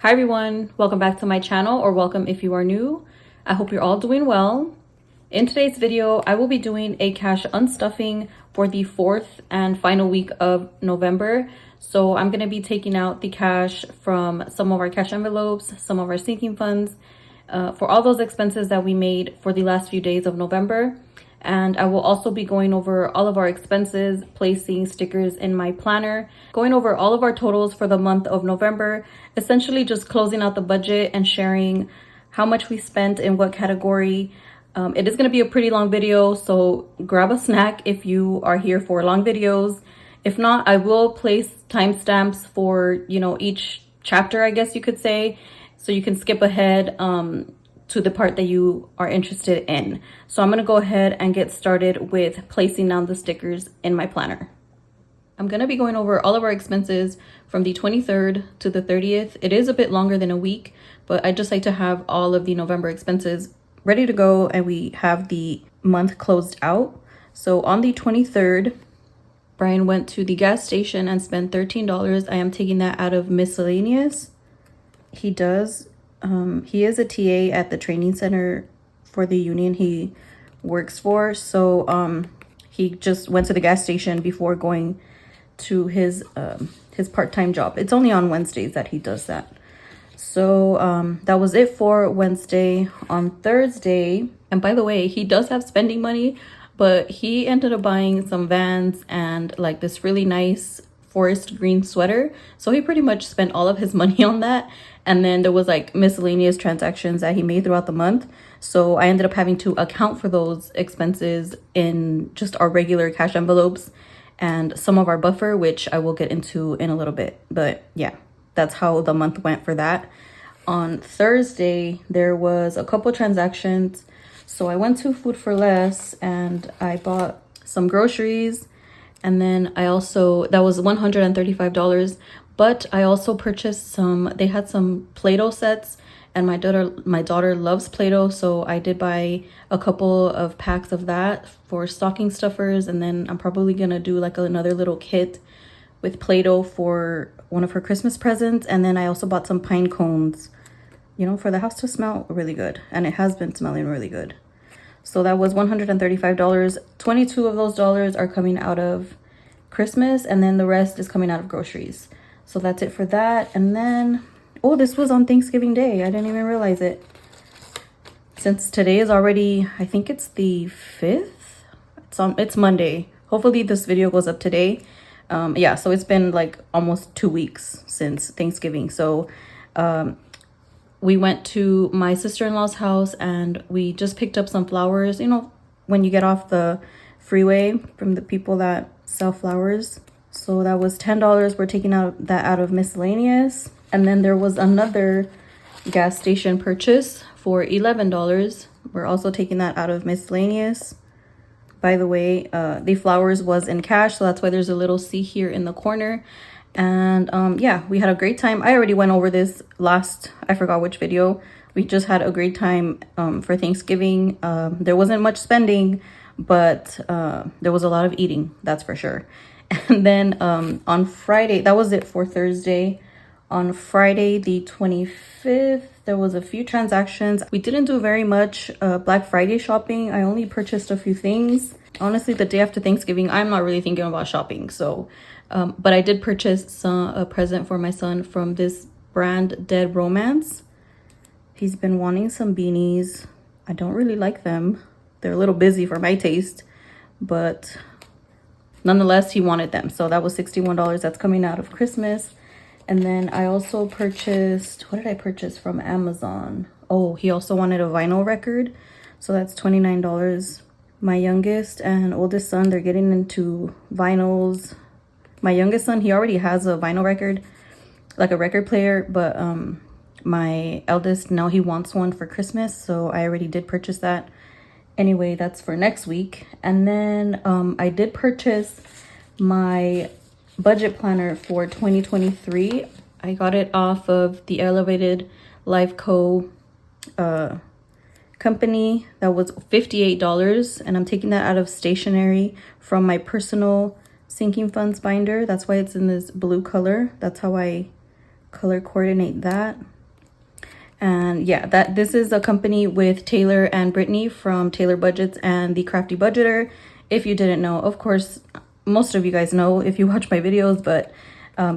Hi everyone, welcome back to my channel, or welcome if you are new. I hope you're all doing well. In today's video, I will be doing a cash unstuffing for the 4th and final week of November. So I'm going to be taking out the cash from some of our cash envelopes, some of our sinking funds, for all those expenses that we made for the last few days of November. And I will also be going over all of our expenses, placing stickers in my planner, going over all of our totals for the month of November, essentially just closing out the budget and sharing how much we spent in what category. It is going to be a pretty long video, so grab a snack if you are here for long videos. If not, I will place timestamps for, each chapter, I guess you could say, so you can skip ahead to the part that you are interested in. So I'm going to go ahead and get started with placing down the stickers in my planner. I'm going to be going over all of our expenses from the 23rd to the 30th. It is a bit longer than a week, but I just like to have all of the November expenses ready to go and we have the month closed out. So on the 23rd, Brian went to the gas station and spent $13. I am taking that out of miscellaneous. He is a TA at the training center for the union he works for. So he just went to the gas station before going to his part-time job. It's only on Wednesdays that he does that. So that was it for Wednesday. On Thursday, and by the way, he does have spending money, but he ended up buying some Vans and like this really nice forest green sweater. So he pretty much spent all of his money on that. And then there was like miscellaneous transactions that he made throughout the month. So I ended up having to account for those expenses in just our regular cash envelopes and some of our buffer, which I will get into in a little bit. But yeah, that's how the month went for that. On Thursday, there was a couple transactions. So I went to Food for Less and I bought some groceries. And then I also, that was $135, but I also purchased they had some Play-Doh sets, and my daughter loves Play-Doh, so I did buy a couple of packs of that for stocking stuffers, and then I'm probably gonna do like another little kit with Play-Doh for one of her Christmas presents. And then I also bought some pine cones, for the house to smell really good, and it has been smelling really good. So that was $135. 22 of those dollars are coming out of Christmas, and then the rest is coming out of groceries. So that's it for that. And then, oh, this was on Thanksgiving Day. I didn't even realize it. Since today is already, I think it's the 5th. It's Monday. Hopefully this video goes up today. Yeah, so it's been like almost 2 weeks since Thanksgiving. So we went to my sister-in-law's house and we just picked up some flowers. When you get off the freeway from the people that sell flowers. So that was $10. We're taking that out of miscellaneous. And then there was another gas station purchase for $11. We're also taking that out of miscellaneous. By the way, the flowers was in cash, so that's why there's a little C here in the corner. And yeah, we had a great time. I already went over this I forgot which video. We just had a great time for Thanksgiving. There wasn't much spending, but there was a lot of eating, that's for sure. And then on Friday, that was it for Thursday. On Friday the 25th, there was a few transactions. We didn't do very much Black Friday shopping. I only purchased a few things. Honestly, the day after Thanksgiving, I'm not really thinking about shopping. So, but I did purchase a present for my son from this brand, Dead Romance. He's been wanting some beanies. I don't really like them. They're a little busy for my taste, but nonetheless, he wanted them. So that was $61. That's coming out of Christmas. And then I also purchased, what did I purchase from Amazon? Oh, he also wanted a vinyl record. So that's $29. My youngest and oldest son, they're getting into vinyls. My youngest son, he already has a vinyl record, like a record player, but my eldest, now he wants one for Christmas. So I already did purchase that. Anyway, that's for next week. And then I did purchase my budget planner for 2023. I got it off of the Elevated Life Co. company. That was $58, and I'm taking that out of stationery from my personal sinking funds binder. That's why it's in this blue color. That's how I color coordinate that. And yeah, this is a company with Taylor and Brittany from Taylor Budgets and The Crafty Budgeter. If you didn't know, of course, most of you guys know if you watch my videos, but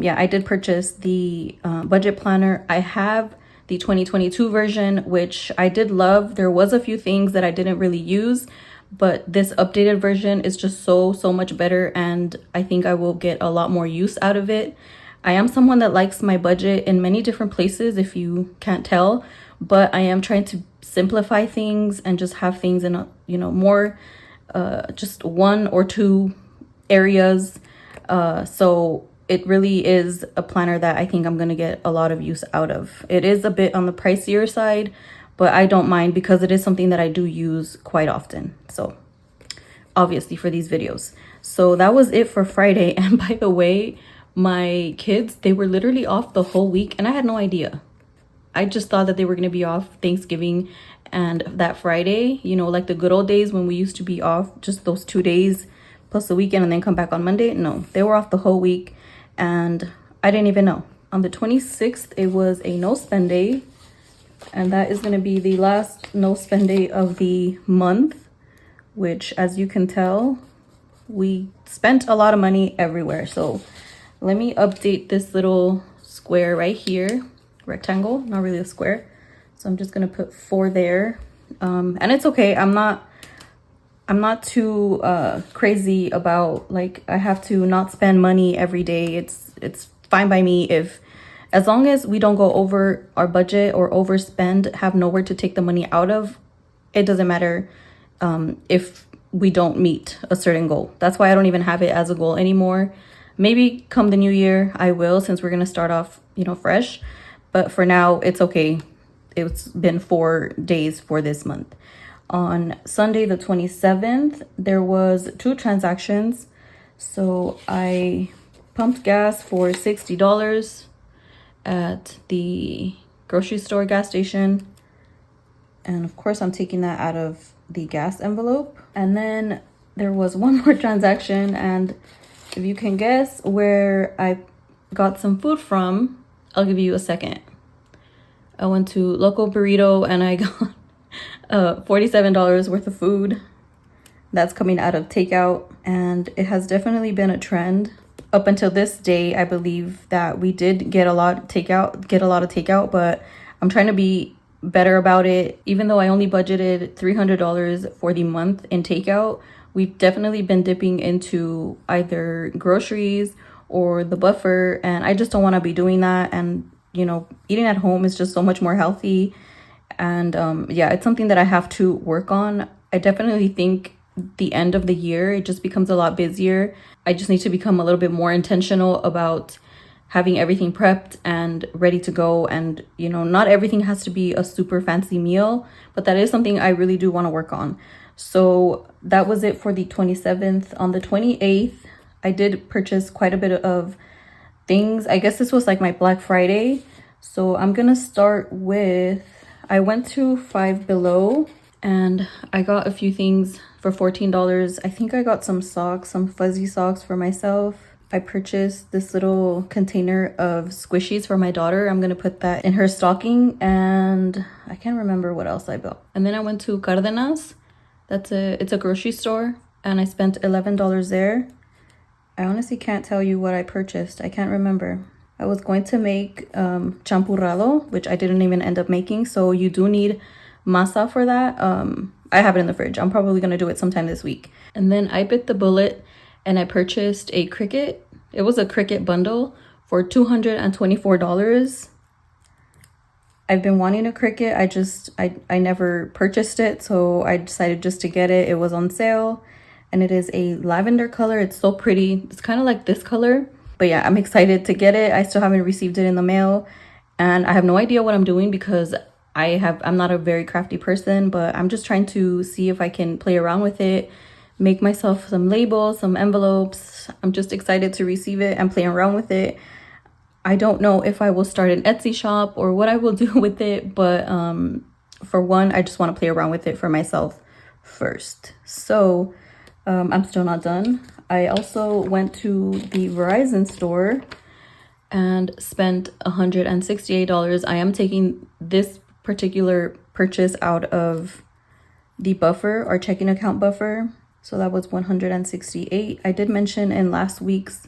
yeah, I did purchase the budget planner. I have the 2022 version, which I did love. There was a few things that I didn't really use, but this updated version is just so much better, and I think I will get a lot more use out of it. I am someone that likes my budget in many different places, if you can't tell, but I am trying to simplify things and just have things in a, you know, more just 1 or 2 areas. So it really is a planner that I think I'm going to get a lot of use out of. It is a bit on the pricier side, but I don't mind because it is something that I do use quite often. So obviously for these videos. So that was it for Friday. And by the way, my kids, they were literally off the whole week and I had no idea. I just thought that they were going to be off Thanksgiving and that Friday, you know, like the good old days when we used to be off just those 2 days plus the weekend and then come back on Monday. No, they were off the whole week and I didn't even know. On the 26th, it was a no spend day, and that is going to be the last no spend day of the month, which, as you can tell, we spent a lot of money everywhere. So let me update this little square right here, rectangle, not really a square. So I'm just gonna put 4 there, and it's okay. I'm not too crazy about, like, I have to not spend money every day. It's fine by me if, as long as we don't go over our budget or overspend, have nowhere to take the money out of. It doesn't matter if we don't meet a certain goal. That's why I don't even have it as a goal anymore. Maybe come the new year, I will, since we're gonna start off, you know, fresh. But for now, it's okay. It's been 4 days for this month. On Sunday, the 27th, there was 2 transactions. So I pumped gas for $60 at the grocery store gas station. And of course, I'm taking that out of the gas envelope. And then there was one more transaction, and if you can guess where I got some food from, I'll give you a second. I went to Local Burrito and I got $47 worth of food. That's coming out of takeout, and it has definitely been a trend. Up until this day, I believe that we did get a lot of takeout, but I'm trying to be better about it. Even though I only budgeted $300 for the month in takeout, we've definitely been dipping into either groceries or the buffer, and I just don't want to be doing that. And, you know, eating at home is just so much more healthy. And yeah, it's something that I have to work on. I definitely think the end of the year, it just becomes a lot busier. I just need to become a little bit more intentional about having everything prepped and ready to go. And, you know, not everything has to be a super fancy meal, but that is something I really do want to work on. So that was it for the 27th. On the 28th, I did purchase quite a bit of things. I guess this was like my Black Friday. So I'm gonna start with, I went to Five Below and I got a few things for $14. I think I got some socks, some fuzzy socks for myself. I purchased this little container of squishies for my daughter. I'm gonna put that in her stocking, and I can't remember what else I bought. And then I went to Cardenas. It's a grocery store, and I spent $11 there. I honestly can't tell you what I purchased. I can't remember. I was going to make champurrado, which I didn't even end up making. So you do need masa for that. I have it in the fridge. I'm probably going to do it sometime this week. And then I bit the bullet and I purchased a Cricut. It was a Cricut bundle for $224. I've been wanting a Cricut. I never purchased it, so I decided just to get it. It was on sale, and it is a lavender color. It's so pretty. It's kind of like this color. But yeah, I'm excited to get it. I still haven't received it in the mail, and I have no idea what I'm doing because I'm not a very crafty person, but I'm just trying to see if I can play around with it, make myself some labels, some envelopes. I'm just excited to receive it and play around with it. I don't know if I will start an Etsy shop or what I will do with it, but for one, I just want to play around with it for myself first. So I'm still not done. I also went to the Verizon store and spent $168. I am taking this particular purchase out of the buffer, our checking account buffer. So that was 168. I did mention in last week's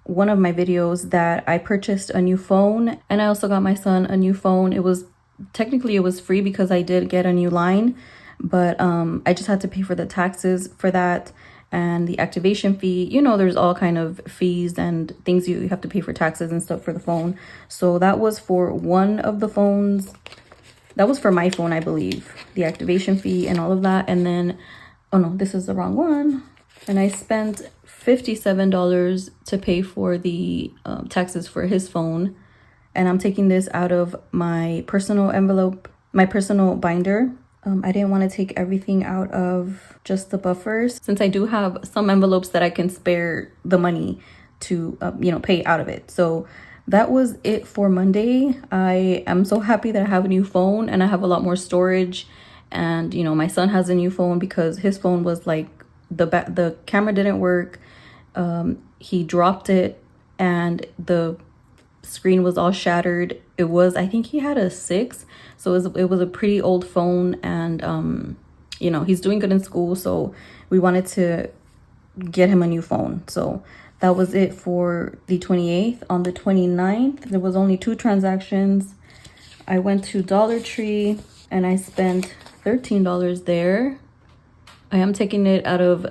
one of my videos that I purchased a new phone, and I also got my son a new phone. It was technically free because I did get a new line, but I just had to pay for the taxes for that and the activation fee. You know, there's all kind of fees and things you have to pay for taxes and stuff for the phone. So that was for one of the phones. That was for my phone, I believe, the activation fee and all of that. And then, oh no, this is the wrong one. And I spent $57 to pay for the taxes for his phone. And I'm taking this out of my personal envelope, my personal binder. I didn't want to take everything out of just the buffers, since I do have some envelopes that I can spare the money to, you know, pay out of it. So that was it for Monday. I am so happy that I have a new phone and I have a lot more storage. And, you know, my son has a new phone because his phone was like, the camera didn't work. He dropped it and the screen was all shattered. It was, I think he had a 6, so it was a pretty old phone. And you know, he's doing good in school, so we wanted to get him a new phone. So that was it for the 28th. On the 29th, there was only 2 transactions. I went to Dollar Tree and I spent $13 there. I am taking it out of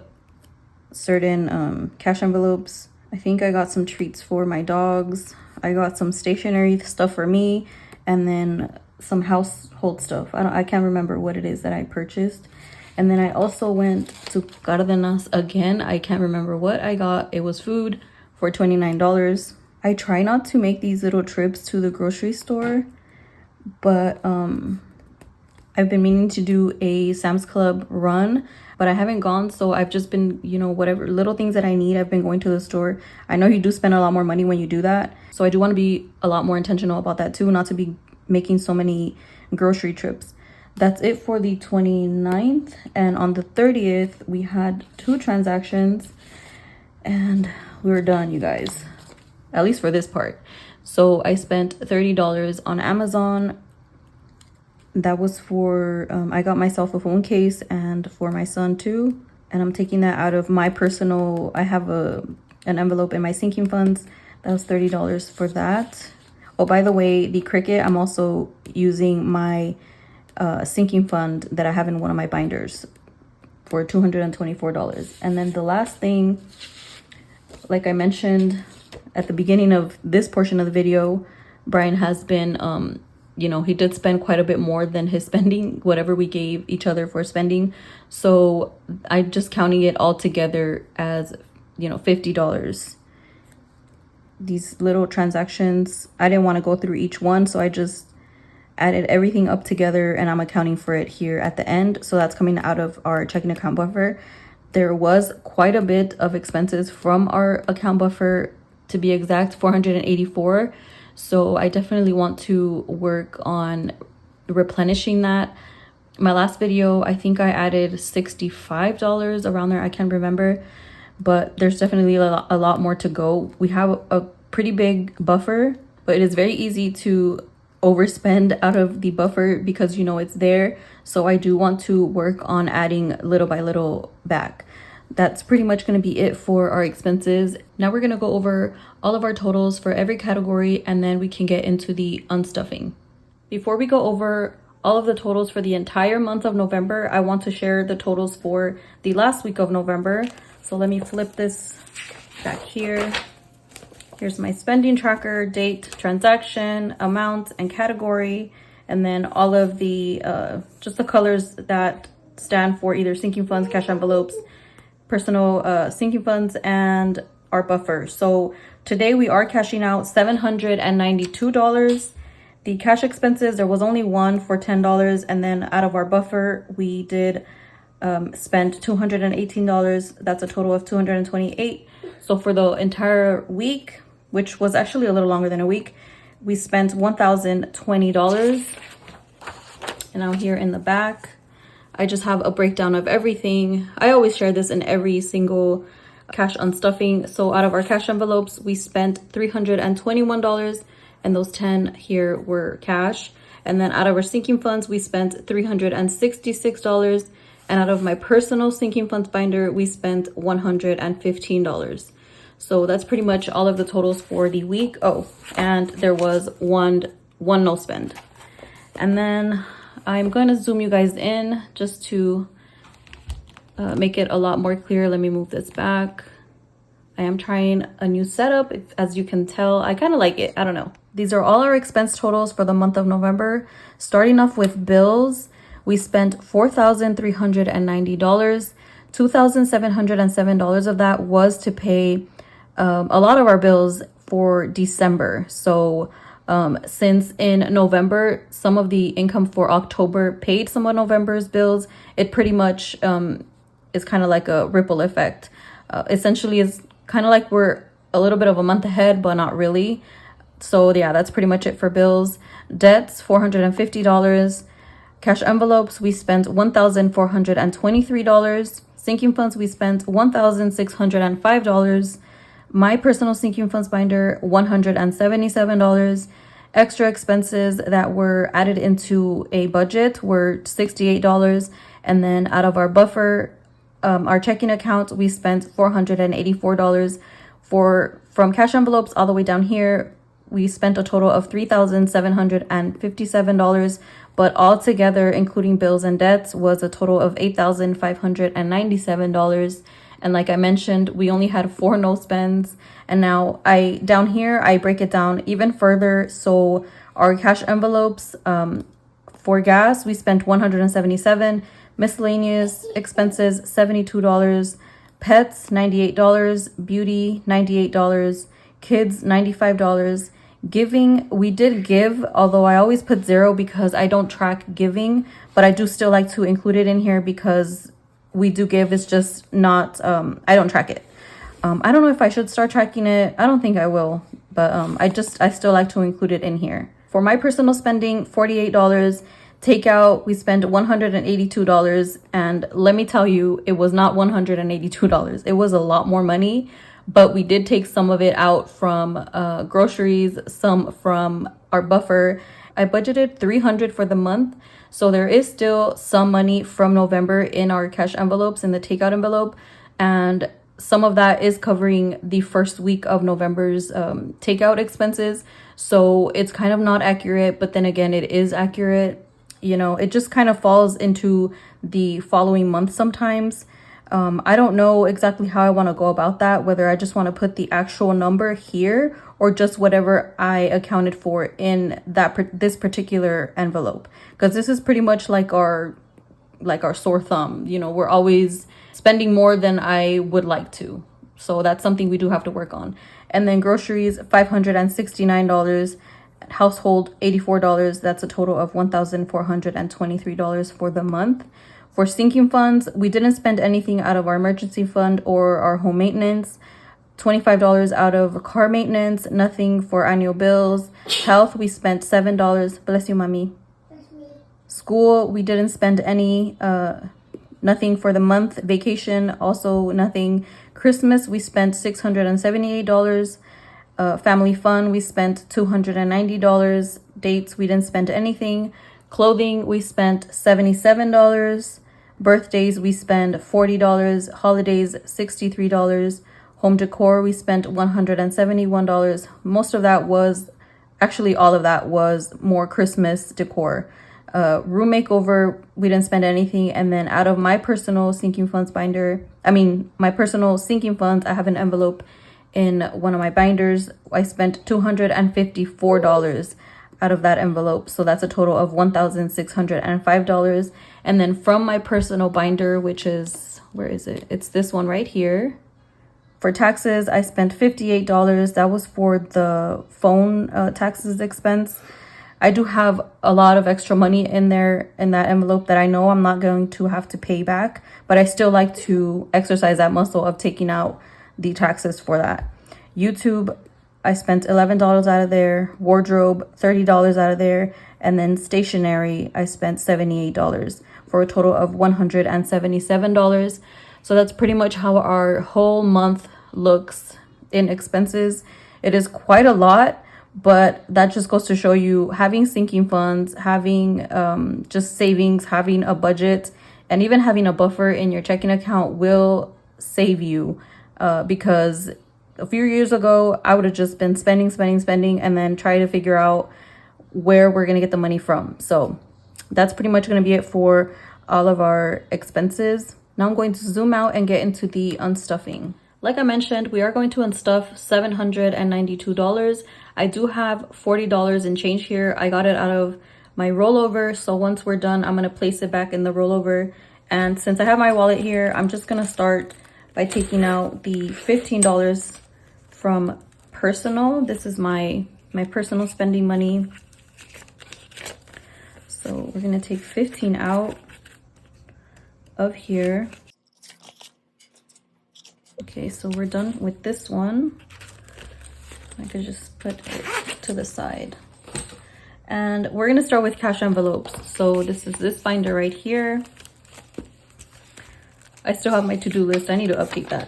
certain cash envelopes. I think I got some treats for my dogs. I got some stationery stuff for me, and then some household stuff. I can't remember what it is that I purchased. And then I also went to Cárdenas again. I can't remember what I got. It was food for $29. I try not to make these little trips to the grocery store, but I've been meaning to do a Sam's Club run, but I haven't gone. So I've just been, you know, whatever little things that I need, I've been going to the store. I know you do spend a lot more money when you do that. So I do want to be a lot more intentional about that too, not to be making so many grocery trips. That's it for the 29th. And on the 30th, we had 2 transactions and we were done, you guys, at least for this part. So I spent $30 on Amazon. That was for, I got myself a phone case and for my son too. And I'm taking that out of my personal, I have an envelope in my sinking funds. That was $30 for that. Oh, by the way, the Cricut, I'm also using my sinking fund that I have in one of my binders for $224. And then the last thing, like I mentioned at the beginning of this portion of the video, Brian has been, you know, he did spend quite a bit more than his spending, whatever we gave each other for spending. So I'm just counting it all together as, you know, $50. These little transactions, I didn't want to go through each one, so I just added everything up together and I'm accounting for it here at the end. So that's coming out of our checking account buffer. There was quite a bit of expenses from our account buffer, to be exact, 484. So I definitely want to work on replenishing that. My last video, I think I added $65 around there. I can't remember, but there's definitely a lot more to go. We have a pretty big buffer, but it is very easy to overspend out of the buffer because, you know, it's there. So I do want to work on adding little by little back. That's pretty much going to be it for our expenses. Now we're going to go over all of our totals for every category, and then we can get into the unstuffing. Before we go over all of the totals for the entire month of November, I want to share the totals for the last week of November. So let me flip this back here. Here's my spending tracker, date, transaction, amount, and category. And then all of the, just the colors that stand for either sinking funds, cash envelopes, personal sinking funds, and our buffer. So today we are cashing out $792. The cash expenses, there was only one for $10. And then out of our buffer, we did spend $218. That's a total of $228. So for the entire week, which was actually a little longer than a week, we spent $1,020. And now here in the back, I just have a breakdown of everything. I always share this in every single cash unstuffing. So out of our cash envelopes, we spent $321. and those 10 here were cash. And then out of our sinking funds, we spent $366. And out of my personal sinking funds binder, we spent $115. So that's pretty much all of the totals for the week. Oh, and there was one no spend. And then I'm going to zoom you guys in just to make it a lot more clear. Let me move this back. I am trying a new setup. As you can tell, I kind of like it. I don't know. These are all our expense totals for the month of November. Starting off with bills, we spent $4,390. $2,707 of that was to pay a lot of our bills for December. So since in November, some of the income for October paid some of November's bills, it pretty much is kind of like a ripple effect. Essentially, it's kind of like we're a little bit of a month ahead, but not really. So yeah, that's pretty much it for bills. Debts, $450. Cash envelopes, we spent $1,423. Sinking funds, we spent $1,605. My personal sinking funds binder, $177. Extra expenses that were added into a budget were $68. And then out of our buffer, our checking account, we spent $484. From cash envelopes all the way down here, we spent a total of $3,757, but altogether, including bills and debts, was a total of $8,597. And like I mentioned, we only had 4 no spends. And now down here, I break it down even further. So our cash envelopes, for gas, we spent $177. Miscellaneous expenses, $72. Pets, $98. Beauty, $98. Kids, $95. Giving, we did give, although I always put 0 because I don't track giving, but I do still like to include it in here because we do give. It's just not, I don't track it. I don't know if I should start tracking it. I don't think I will, but I still like to include it in here. For my personal spending, $48. Takeout, we spent $182. And let me tell you, it was not $182. It was a lot more money. But we did take some of it out from groceries, some from our buffer. I budgeted $300 for the month. So there is still some money from November in our cash envelopes, in the takeout envelope. And some of that is covering the first week of November's takeout expenses. So it's kind of not accurate, but then again, it is accurate. You know, it just kind of falls into the following month sometimes. I don't know exactly how I want to go about that, whether I just want to put the actual number here or just whatever I accounted for in this particular envelope, because this is pretty much like our sore thumb. You know, we're always spending more than I would like to. So that's something we do have to work on. And then groceries, $569. Household, $84. That's a total of $1,423 for the month. For sinking funds, we didn't spend anything out of our emergency fund or our home maintenance. $25 out of car maintenance, nothing for annual bills. Health, we spent $7. Bless you, mommy. Bless me. School, we didn't spend any, nothing for the month. Vacation, also nothing. Christmas, we spent $678. Family fun, we spent $290. Dates, we didn't spend anything. Clothing, we spent $77. Birthdays, we spent $40. Holidays, $63. Home decor, we spent $171. Most of that was, actually all of that was more Christmas decor. Room makeover, we didn't spend anything. And then out of my personal sinking funds binder, my personal sinking funds, I have an envelope in one of my binders. I spent $254 out of that envelope. So that's a total of $1,605. And then from my personal binder, which is, where is it? It's this one right here. For taxes, I spent $58. That was for the phone taxes expense. I do have a lot of extra money in there in that envelope that I know I'm not going to have to pay back, but I still like to exercise that muscle of taking out the taxes for that. YouTube, I spent $11 out of there. Wardrobe, $30 out of there. And then stationery, I spent $78 for a total of $177. So that's pretty much how our whole month looks in expenses. It is quite a lot, But that just goes to show you, having sinking funds, having just savings, having a budget, and even having a buffer in your checking account will save you, because a few years ago I would have just been spending and then try to figure out where we're going to get the money from. So that's pretty much going to be it for all of our expenses. Now I'm going to zoom out and get into the unstuffing. Like I mentioned, we are going to unstuff $792. I do have $40 in change here. I got it out of my rollover. So once we're done, I'm going to place it back in the rollover. And since I have my wallet here, I'm just going to start by taking out the $15 from personal. This is my personal spending money. So we're going to take 15 out of here. Okay, so we're done with this one. I could just put it to the side. And we're gonna start with cash envelopes. So this is this binder right here. I still have my to-do list. I need to update that.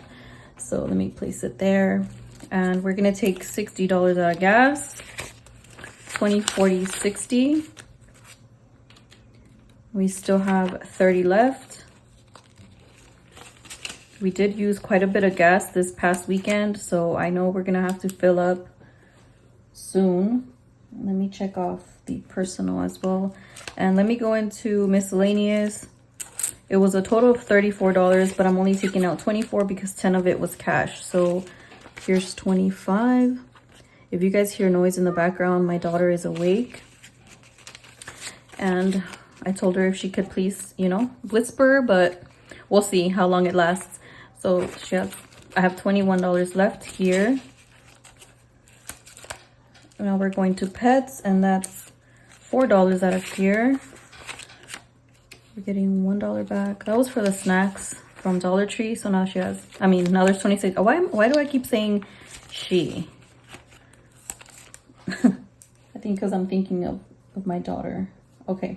So let me place it there. And we're gonna take $60 out of gas. 20, 40, 60. We still have 30 left. We did use quite a bit of gas this past weekend, so I know we're gonna have to fill up soon. Let me check off the personal as well. And let me go into miscellaneous. It was a total of $34, but I'm only taking out 24 because 10 of it was cash. So here's 25. If you guys hear noise in the background, my daughter is awake. And I told her if she could please, you know, whisper, but we'll see how long it lasts. So I have $21 left here. Now we're going to pets, and that's $4 out of here. We're getting $1 back. That was for the snacks from Dollar Tree. So now she has, now there's 26. Oh, why do I keep saying she? I think because I'm thinking of my daughter. Okay.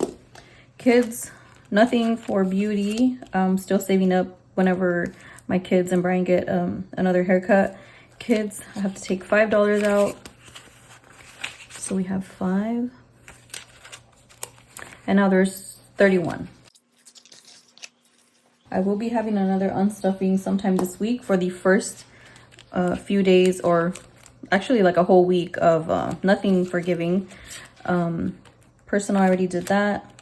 Kids, nothing for beauty. I'm still saving up whenever my kids and Brian get another haircut. Kids, I have to take $5 out. So we have 5. And now there's 31. I will be having another unstuffing sometime this week for the first few days, or actually like a whole week of nothing for giving. Personal, I already did that.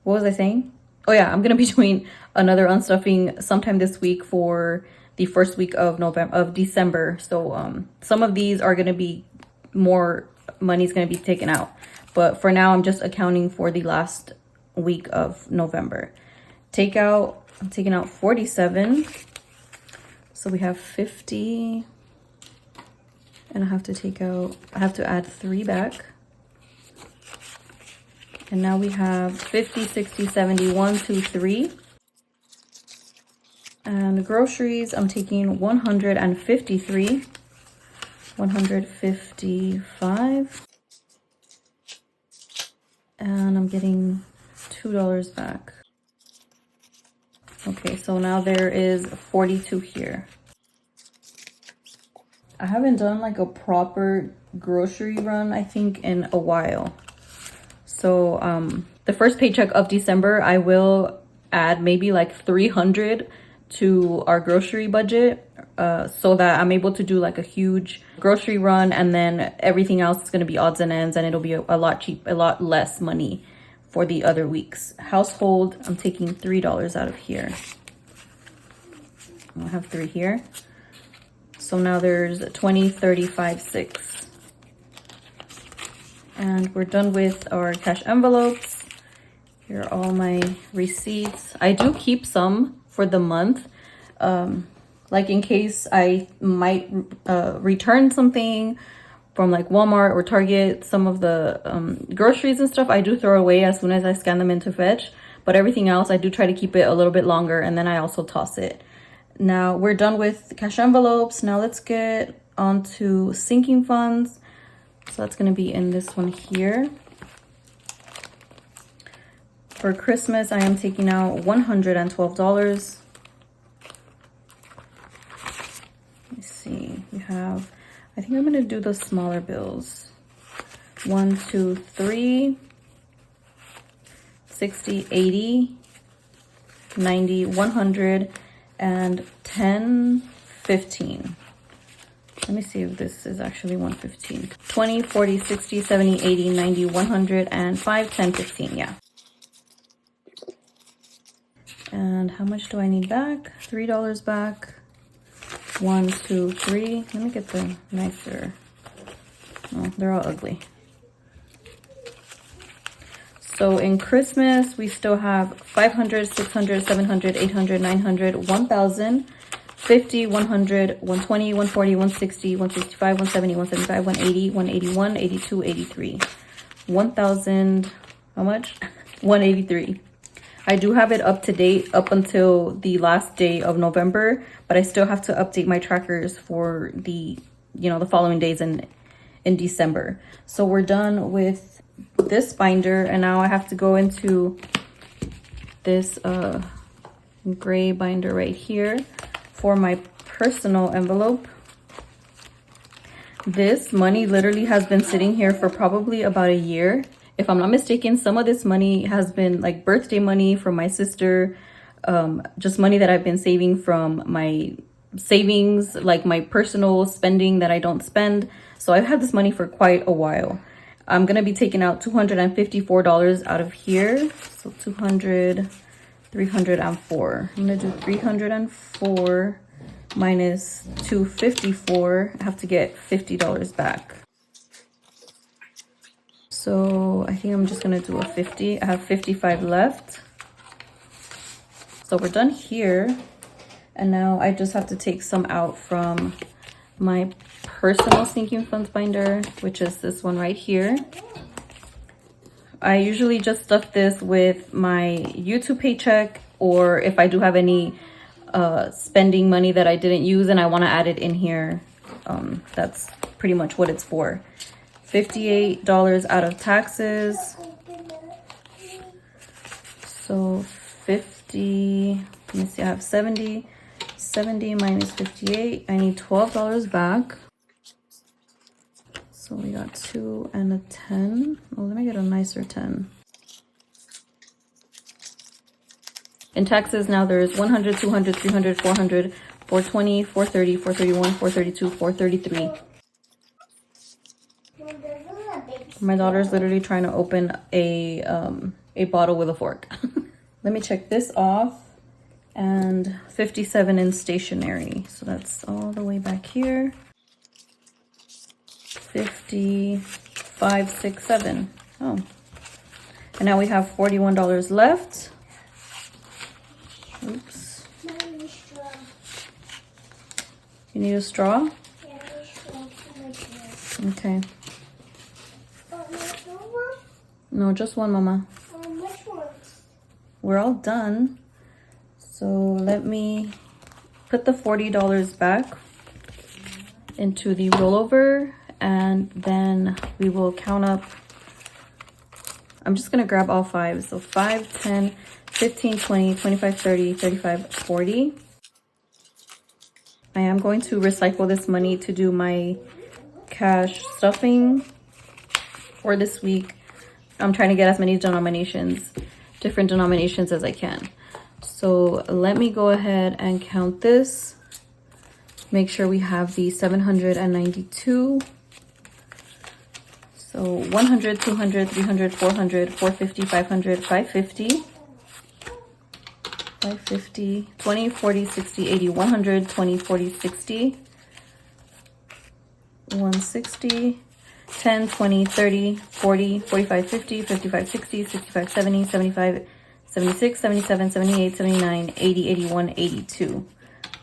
What was I saying? Oh yeah, I'm gonna be doing another unstuffing sometime this week for the first week of December. So some of these are gonna be more money's gonna be taken out, but for now I'm just accounting for the last week of November. I'm taking out 47. So we have 50, and I have to add 3 back. And now we have 50, 60, 70, 1, 2, 3. And groceries, I'm taking 153, 155. And I'm getting $2 back. Okay, so now there is 42 here. I haven't done like a proper grocery run, I think, in a while. So the first paycheck of December, I will add maybe like 300 to our grocery budget, so that I'm able to do like a huge grocery run, and then everything else is going to be odds and ends, and it'll be a lot less money for the other weeks. Household, I'm taking $3 out of here. I have 3 here. So now there's 20, 35, 6. And we're done with our cash envelopes. Here are all my receipts. I do keep some for the month, like in case I might return something from like Walmart or Target. Some of the groceries and stuff I do throw away as soon as I scan them into Fetch, but everything else I do try to keep it a little bit longer, and then I also toss it. Now we're done with cash envelopes. Now let's get on to sinking funds. So that's going to be in this one here. For Christmas, I am taking out $112. Let me see. We have, I think I'm going to do the smaller bills. 1, 2, 3, 60, 80, 90, 100, and 10, 15. Let me see if this is actually 115. 20, 40, 60, 70, 80, 90, 100, and 5, 10, 15, yeah. And how much do I need back? $3 back. 1, 2, 3. Let me get the nicer. Oh, they're all ugly. So in Christmas, we still have 500, 600, 700, 800, 900, 1,000, 50, 100, 120, 140, 160, 165, 170, 175, 180, 181, 82, 83. 1,000, how much? 183. I do have it up to date up until the last day of November, but I still have to update my trackers for the, the following days in December. So we're done with this binder, and now I have to go into this gray binder right here for my personal envelope. This money literally has been sitting here for probably about a year. If I'm not mistaken, some of this money has been like birthday money from my sister, just money that I've been saving from my savings, like my personal spending that I don't spend. So I've had this money for quite a while. I'm going to be taking out $254 out of here. So 200, 304. I'm going to do 304 minus 254. I have to get $50 back. So I think I'm just going to do a 50. I have 55 left. So we're done here. And now I just have to take some out from my personal sinking funds binder, which is this one right here. I usually just stuff this with my YouTube paycheck, or if I do have any spending money that I didn't use and I want to add it in here, that's pretty much what it's for. $58 out of taxes. So 50, let me see, I have 70 minus 58. I need $12 back. So we got 2 and a 10. Oh, let me get a nicer 10. In taxes now there's 100, 200, 300, 400, 420, 430, 431, 432, 433. My daughter's literally trying to open a bottle with a fork. Let me check this off. And 57 in stationery. So that's all the way back here. 55, 6, 7. Oh. And now we have $41 left. Oops. You need a straw? Okay. No, just one, Mama. Which one? We're all done. So let me put the $40 back into the rollover, and then we will count up. I'm just going to grab all 5. So 5, 10, 15, 20, 25, 30, 35, 40. I am going to recycle this money to do my cash stuffing for this week. I'm trying to get as many different denominations as I can. So let me go ahead and count this. Make sure we have the 792. So 100, 200, 300, 400, 450, 500, 550. 550, 20, 40, 60, 80, 100, 20, 40, 60. 160. 10, 20, 30, 40, 45, 50, 55, 60, 65, 70, 75, 76, 77, 78, 79, 80, 81, 82.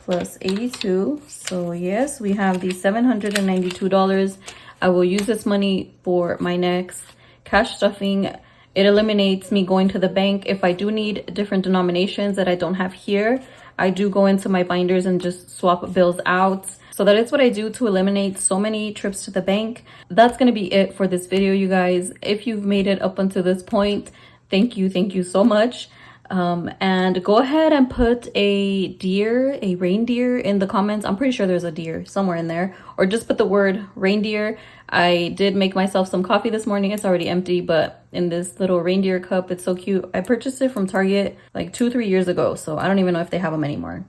Plus 82. So yes, we have the $792. I will use this money for my next cash stuffing. It eliminates me going to the bank. If I do need different denominations that I don't have here, I do go into my binders and just swap bills out. So that is what I do to eliminate so many trips to the bank. That's going to be it for this video, you guys. If you've made it up until this point, thank you so much. And go ahead and put a reindeer in the comments. I'm pretty sure there's a deer somewhere in there, or just put the word reindeer. I did make myself some coffee this morning. It's already empty, but in this little reindeer cup, it's so cute. I purchased it from Target like 2-3 years ago, so I don't even know if they have them anymore.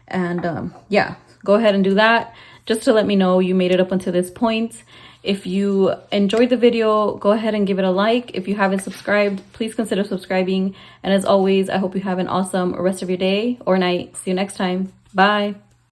And yeah, go ahead and do that just to let me know you made it up until this point. If you enjoyed the video, go ahead and give it a like. If you haven't subscribed, please consider subscribing. And as always, I hope you have an awesome rest of your day or night. See you next time. Bye.